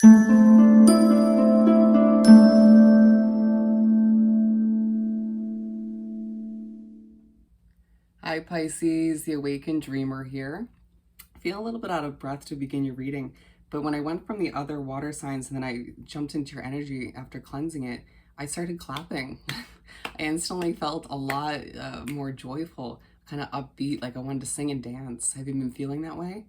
Hi Pisces, the awakened dreamer here. I feel a little bit out of breath to begin your reading, but when I went from the other water signs and then I jumped into your energy after cleansing it, I started clapping. I instantly felt a lot more joyful, kind of upbeat, like I wanted to sing and dance. Have you been feeling that way?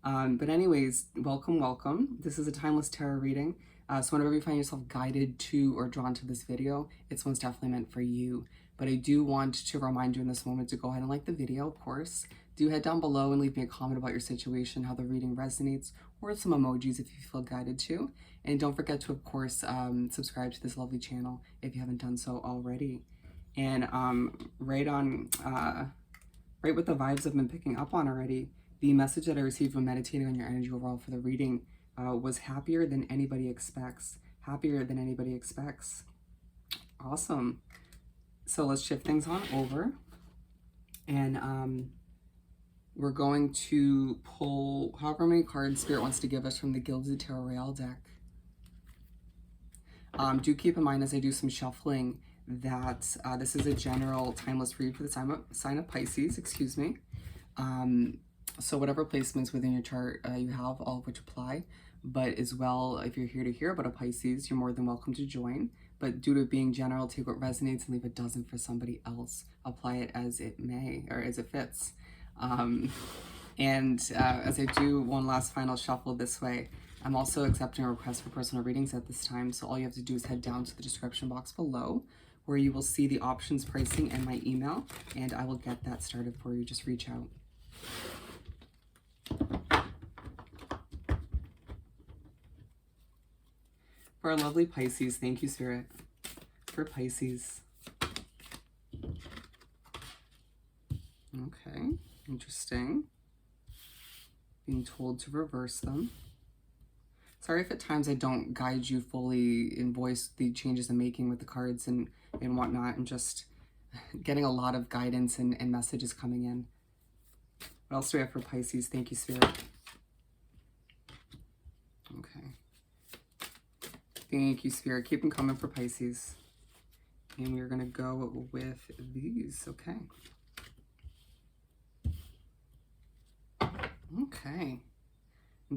But anyways, welcome, welcome. This is a timeless tarot reading. So whenever you find yourself guided to or drawn to this video, it's most definitely meant for you. But I do want to remind you in this moment to go ahead and like the video, of course. Do head down below and leave me a comment about your situation, how the reading resonates, or some emojis if you feel guided to. And don't forget to, of course, subscribe to this lovely channel if you haven't done so already. And right with the vibes I've been picking up on already, the message that I received when meditating on your energy overall for the reading was happier than anybody expects. Happier than anybody expects. Awesome. So let's shift things on over. And we're going to pull however many cards Spirit wants to give us from the Gilded Tarot Royale deck. Do keep in mind as I do some shuffling that this is a general timeless read for the sign of Pisces, excuse me. So whatever placements within your chart you have, all of which apply. But as well, if you're here to hear about a Pisces, you're more than welcome to join. But due to it being general, take what resonates and leave what doesn't for somebody else. Apply it as it may, or as it fits. As I do one last final shuffle this way, I'm also accepting a request for personal readings at this time. So all you have to do is head down to the description box below, where you will see the options, pricing, and my email. And I will get that started for you. Just reach out. For our lovely Pisces, thank you, Spirit, for Pisces. Okay, interesting. Being told to reverse them. Sorry if at times I don't guide you fully and voice the changes I'm making with the cards and whatnot. I'm just getting a lot of guidance and messages coming in. What else do we have for Pisces? Thank you, Spirit. Okay. Thank you, Spirit. Keep them coming for Pisces. And we're going to go with these. Okay. Okay.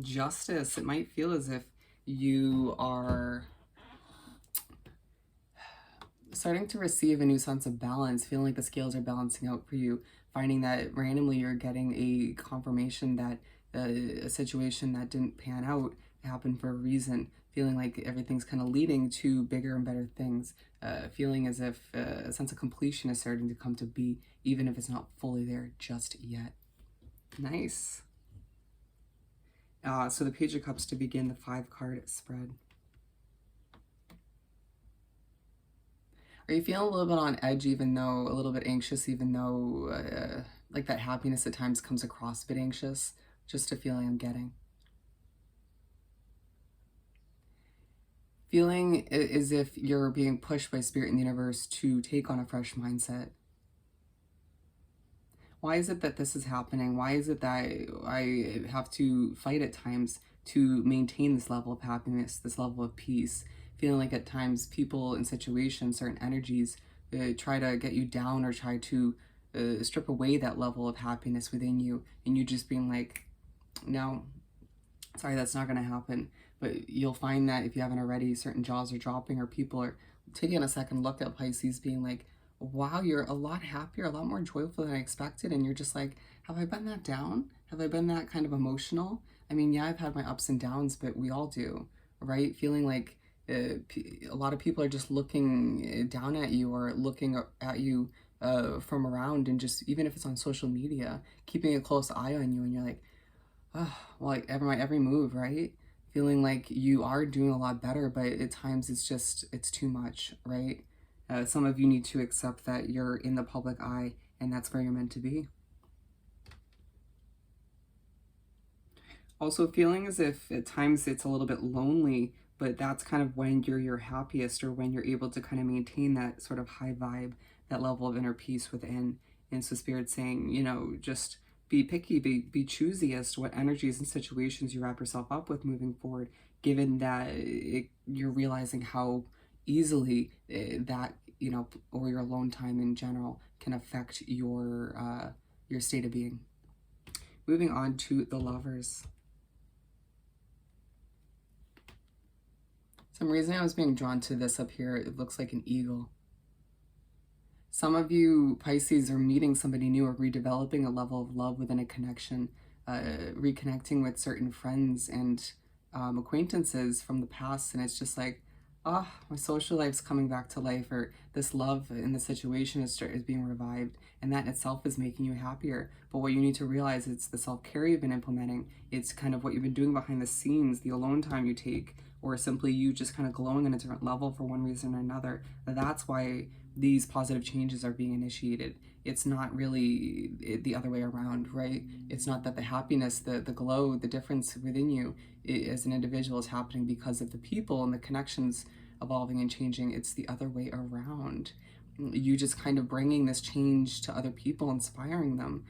Justice. It might feel as if you are starting to receive a new sense of balance, feeling like the scales are balancing out for you, finding that randomly you're getting a confirmation that a situation that didn't pan out happened for a reason, feeling like everything's kind of leading to bigger and better things, feeling as if a sense of completion is starting to come to be, even if it's not fully there just yet. Nice. So the Page of Cups to begin the 5-card spread. Are you feeling a little bit on edge, even though a little bit anxious, even though like that happiness at times comes across a bit anxious? Just a feeling I'm getting. Feeling as if you're being pushed by Spirit in the universe to take on a fresh mindset. Why is it that this is happening? Why is it that I have to fight at times to maintain this level of happiness, this level of peace? Feeling like at times people in situations, certain energies, try to get you down or try to strip away that level of happiness within you. And you just being like, no, sorry, that's not going to happen. But you'll find that if you haven't already, certain jaws are dropping or people are taking a second look at Pisces being like, wow, you're a lot happier, a lot more joyful than I expected. And you're just like, have I been that down? Have I been that kind of emotional? I mean, yeah, I've had my ups and downs, but we all do, right? Feeling like a lot of people are just looking down at you or looking at you from around, and just, even if it's on social media, keeping a close eye on you. And you're like, oh, well, like every move, right? Feeling like you are doing a lot better, but at times it's too much, right? Some of you need to accept that you're in the public eye and that's where you're meant to be. Also feeling as if at times it's a little bit lonely, but that's kind of when you're your happiest, or when you're able to kind of maintain that sort of high vibe, that level of inner peace within. And so Spirit's saying, you know, just be picky, be choosy as to what energies and situations you wrap yourself up with moving forward. given that you're realizing how easily that, or your alone time in general can affect your state of being. Moving on to the Lovers. Some reason I was being drawn to this up here, it looks like an eagle. Some of you Pisces are meeting somebody new or redeveloping a level of love within a connection, reconnecting with certain friends and acquaintances from the past, and it's just like, oh, my social life's coming back to life, or this love in the situation is being revived, and that in itself is making you happier. But what you need to realize, it's the self-care you've been implementing, it's kind of what you've been doing behind the scenes, the alone time you take, or simply you just kind of glowing on a different level for one reason or another. That's why these positive changes are being initiated. It's not really the other way around, right? It's not that the happiness, the glow, the difference within you as an individual is happening because of the people and the connections evolving and changing. It's the other way around. You just kind of bringing this change to other people, inspiring them,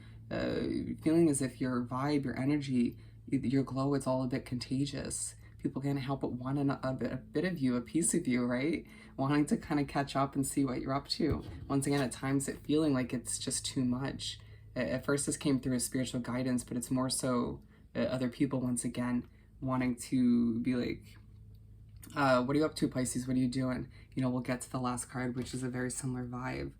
feeling as if your vibe, your energy, your glow, it's all a bit contagious. People can't help but want a bit of you, a piece of you, right? Wanting to kind of catch up and see what you're up to. Once again, at times it feeling like it's just too much. At first this came through as spiritual guidance, but it's more so other people, once again, wanting to be like, what are you up to, Pisces? What are you doing? We'll get to the last card, which is a very similar vibe.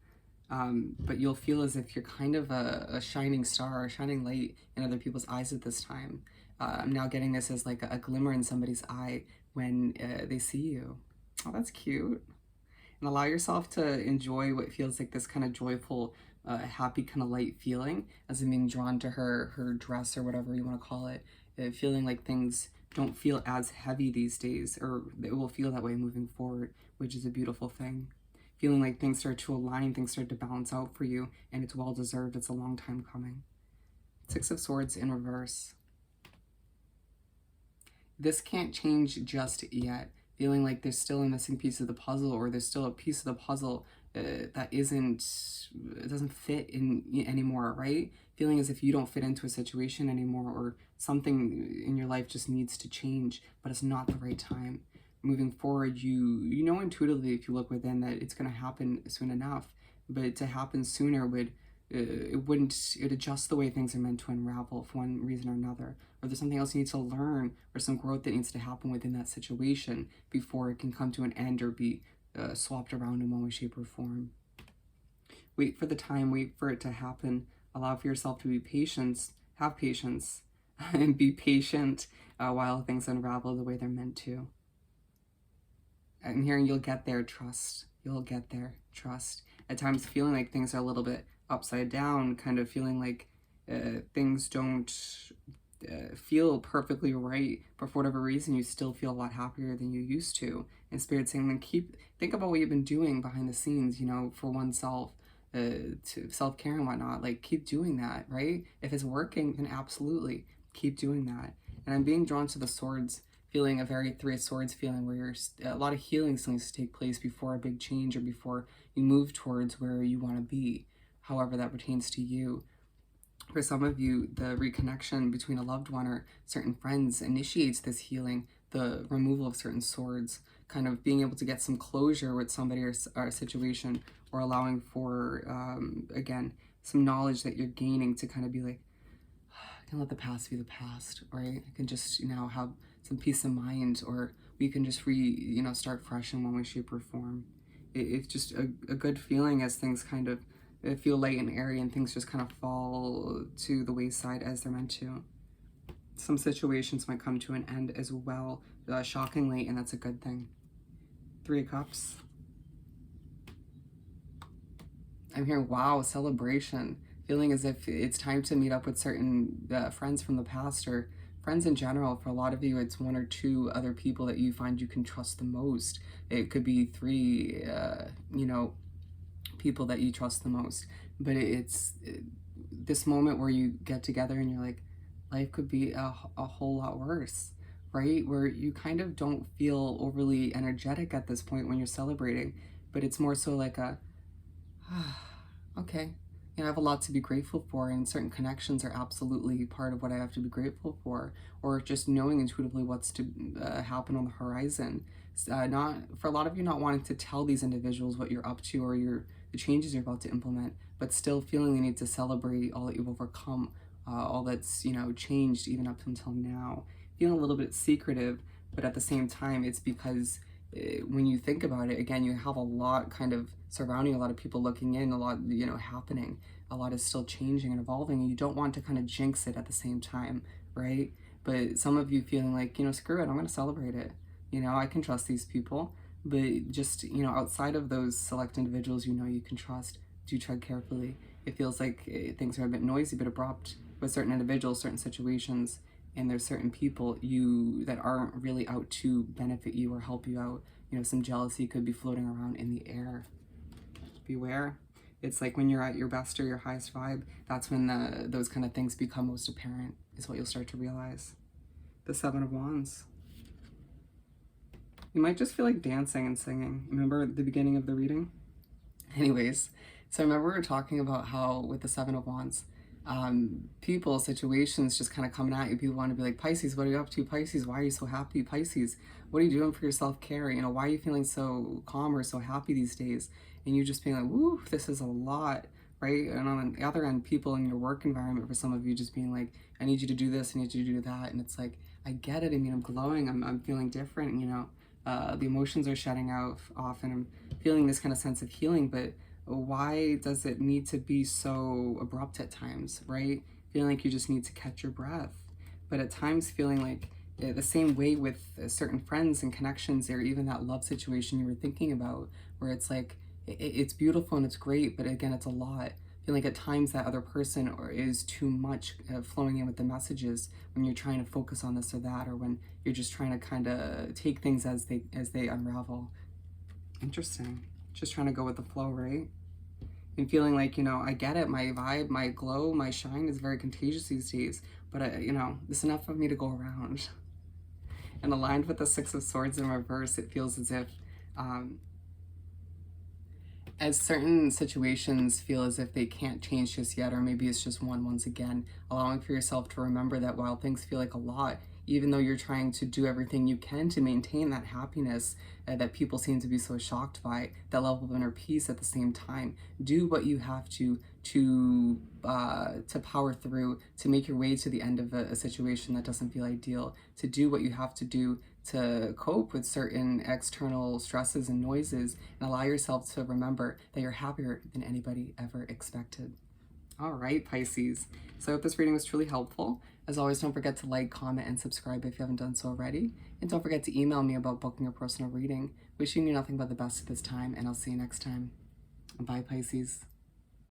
But you'll feel as if you're kind of a shining star, a shining light in other people's eyes at this time. I'm now getting this as like a glimmer in somebody's eye when they see you. Oh, that's cute. And allow yourself to enjoy what feels like this kind of joyful, happy kind of light feeling as in being drawn to her dress or whatever you want to call it. Feeling like things don't feel as heavy these days, or it will feel that way moving forward, which is a beautiful thing. Feeling like things start to align, things start to balance out for you, and it's well deserved. It's a long time coming. Six of Swords in reverse. This can't change just yet. Feeling like there's still a missing piece of the puzzle, or there's still a piece of the puzzle that doesn't fit in anymore, right? Feeling as if you don't fit into a situation anymore, or something in your life just needs to change, but it's not the right time. Moving forward, you know intuitively, if you look within, that it's going to happen soon enough, but to happen sooner would it adjust the way things are meant to unravel for one reason or another, or there's something else you need to learn, or some growth that needs to happen within that situation before it can come to an end or be swapped around in one way, shape, or form. Wait for the time, wait for it to happen. Allow for yourself to be patient, have patience, and be patient while things unravel the way they're meant to. I'm hearing you'll get there, trust. You'll get there, trust. At times feeling like things are a little bit upside down, kind of feeling like things don't feel perfectly right, but for whatever reason you still feel a lot happier than you used to. And Spirit saying, then think about what you've been doing behind the scenes, for oneself, to self-care and whatnot. Like, keep doing that, right? If it's working, then absolutely keep doing that. And I'm being drawn to the Swords, feeling a very Three of Swords feeling, where a lot of healing still needs to take place before a big change, or before you move towards where you want to be, however that pertains to you. For some of you, the reconnection between a loved one or certain friends initiates this healing, the removal of certain swords, kind of being able to get some closure with somebody or a situation, or allowing for, again, some knowledge that you're gaining to kind of be like, I can let the past be the past, right? I can just, have some peace of mind, or we can just start fresh in one way, shape, or form. It's just a good feeling as things kind of feel light and airy, and things just kind of fall to the wayside as they're meant to. Some situations might come to an end as well, shockingly, and that's a good thing. Three of Cups. I'm hearing, wow, celebration. Feeling as if it's time to meet up with certain friends from the past, or friends in general. For a lot of you, it's one or two other people that you find you can trust the most. It could be three, people that you trust the most. But it's this moment where you get together and you're like, life could be a whole lot worse, right? Where you kind of don't feel overly energetic at this point when you're celebrating, but it's more so like a, okay, I have a lot to be grateful for, and certain connections are absolutely part of what I have to be grateful for, or just knowing intuitively what's to happen on the horizon. Not for a lot of you, not wanting to tell these individuals what you're up to or the changes you're about to implement, but still feeling the need to celebrate all that you've overcome, all that's changed even up until now. Feeling a little bit secretive, but at the same time, it's because when you think about it, again, you have a lot kind of surrounding, a lot of people looking in, a lot happening, a lot is still changing and evolving, and you don't want to kind of jinx it at the same time, right? But some of you feeling like, screw it, I'm going to celebrate it. I can trust these people, but just outside of those select individuals you can trust, do tread carefully. It feels like things are a bit noisy, but abrupt with certain individuals, certain situations, and there's certain people that aren't really out to benefit you or help you out. Some jealousy could be floating around in the air. Beware. It's like when you're at your best or your highest vibe, that's when those kind of things become most apparent, is what you'll start to realize. The Seven of Wands. You might just feel like dancing and singing. Remember at the beginning of the reading? Anyways, so remember we were talking about how with the Seven of Wands, people, situations just kind of coming at you. People want to be like, Pisces, what are you up to? Pisces, why are you so happy? Pisces, what are you doing for your self-care? Why are you feeling so calm or so happy these days? And you just being like, woo, this is a lot, right? And on the other end, people in your work environment, for some of you, just being like, I need you to do this, I need you to do that. And it's like, I get it. I'm glowing. I'm feeling different, the emotions are shedding off, and I'm feeling this kind of sense of healing, but why does it need to be so abrupt at times, right? Feeling like you just need to catch your breath. But at times feeling like the same way with certain friends and connections, or even that love situation you were thinking about, where it's like, it's beautiful and it's great, but again, it's a lot. Feeling like at times that other person is too much flowing in with the messages when you're trying to focus on this or that, or when you're just trying to kind of take things as they unravel. Interesting. Just trying to go with the flow, right? And feeling like, I get it, my vibe, my glow, my shine is very contagious these days, but it's enough of me to go around. And aligned with the Six of Swords in reverse, it feels as certain situations feel as if they can't change just yet, or maybe it's just once again, allowing for yourself to remember that while things feel like a lot, even though you're trying to do everything you can to maintain that happiness that people seem to be so shocked by, that level of inner peace at the same time, do what you have to power through, to make your way to the end of a situation that doesn't feel ideal, to do what you have to do to cope with certain external stresses and noises, and allow yourself to remember that you're happier than anybody ever expected. All right, Pisces. So I hope this reading was truly helpful. As always, don't forget to like, comment, and subscribe if you haven't done so already. And don't forget to email me about booking a personal reading. Wishing you nothing but the best at this time, and I'll see you next time. Bye, Pisces.